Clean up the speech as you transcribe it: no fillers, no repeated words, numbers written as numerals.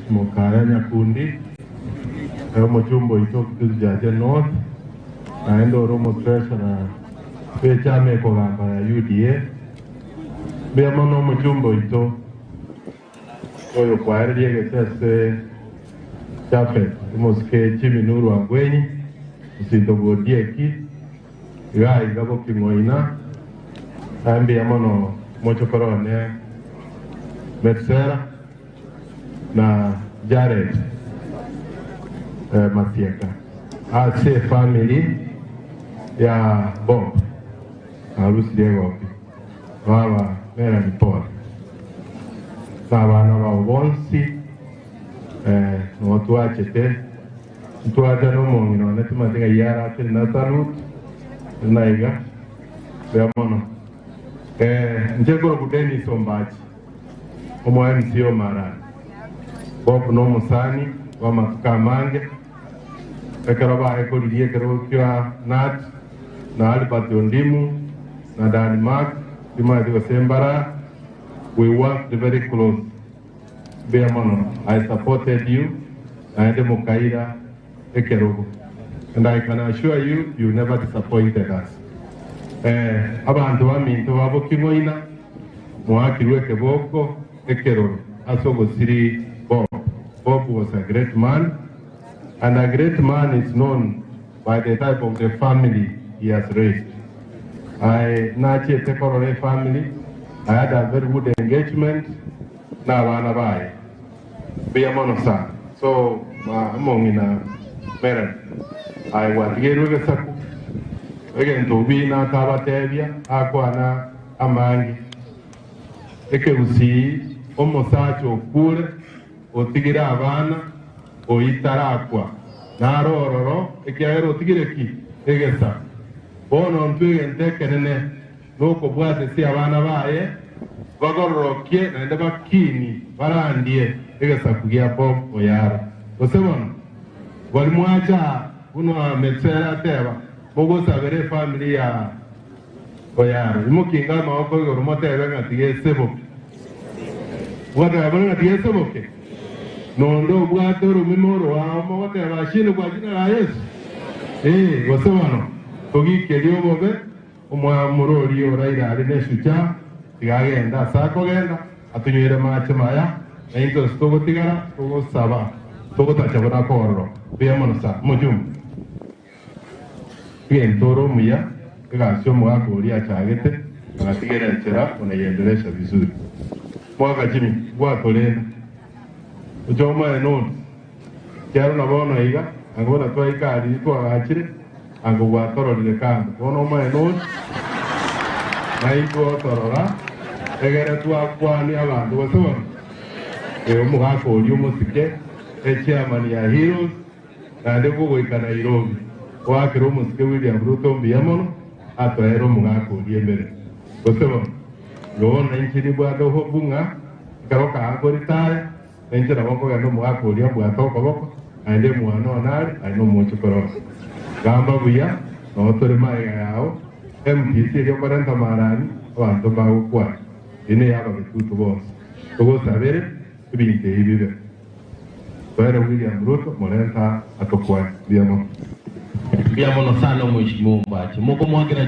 Mokara Nyakundi, Mojumbo Itoku Jaja North, and Oromo Treasurer, Pechame Kogamba UDA, Beamono Mojumbo Ito, Oyo Kwari, Chafet, Moske Chiminuru Angweni, Sitogo Dieki, Gai Gabo Kimoina, and Beamono Mochokorone, Metsera, na Jared Masieka. Ase family ya Bob harusi Diego Wawa Mera Nipol na wana wa Wonsi watu achete mtu aja no mongi no netuma tinga yara ati na salut naiga ya mono njego kudeni sombachi omo MCO Marani Bob no musani wa matuka mange ekaraba ekolirie kerokya nat na Albert Ondimu na Denmark dima diwa sembara. We worked very close. Beamono, I supported you and Mukaira Ekerogo, and I can assure you, you never disappointed us. Abantu baminto babo kimoina muakirwe keboko Ekerogo asogo siri Bob. Bob was a great man, and a great man is known by the type of the family he has raised. I Nachi Tekorore family, I had a very good engagement. Na wana bai, Beamono sa. So among in a parent, I was getting saku. Again to be na tabatevia, aquana amangi. Eke usi, omosacho kule. Otigira abana oitarakwa narororo ekiaero tigireki egesa bono ntwe ntekenene noko bwate si abana baye bagororokie na ndaba kini barandie egesa kugia Bob oyaro osebono walimwacha uno Metsera teba bogo sabere family ya oyaro imukinga maoko yorumotebe ngatige sebo wada abana ngatige sebo ke Nondo bwato rumimoro wa mote bashino kwa jina la Yesu. Wasabano. Togi kelio bobe umwa murori oraira arine shucha tigagenda sako genda atunyere machemaya na into stogo tigara togo saba togo tachabona korro beamono sa mujum. Bien toro muya gasho mwako uri achagete agatigera nchera unayendelesha vizuri. Mwaka jimi bwato lena Ujoma eno, kiaro na bono iga, angona toa ikari kwa achire, ango watoro lekando. Bono ma eno, na iko torora, egere tua kwa ni abantu wasono. Muhako uliumo sike, chairman ya Heroes, na ndego ika Nairobi. Wakiro musike William Ruto Mbiamono, ato ero muhako uliembere. Wasono, yona nchini bwado hobunga, karoka ango ritaya. Enche na wako ya no mwako ulia bwatoko boko aende muano anari aino mocho korona gamba buya no tore mai yao MPC rio 40 marani abantu bawo kwa ine yaba bitutu bose togo sabere binte ibibe Bwana William Ruto molenta atokwa biamo no sana mheshimiwa mbache moko mwagira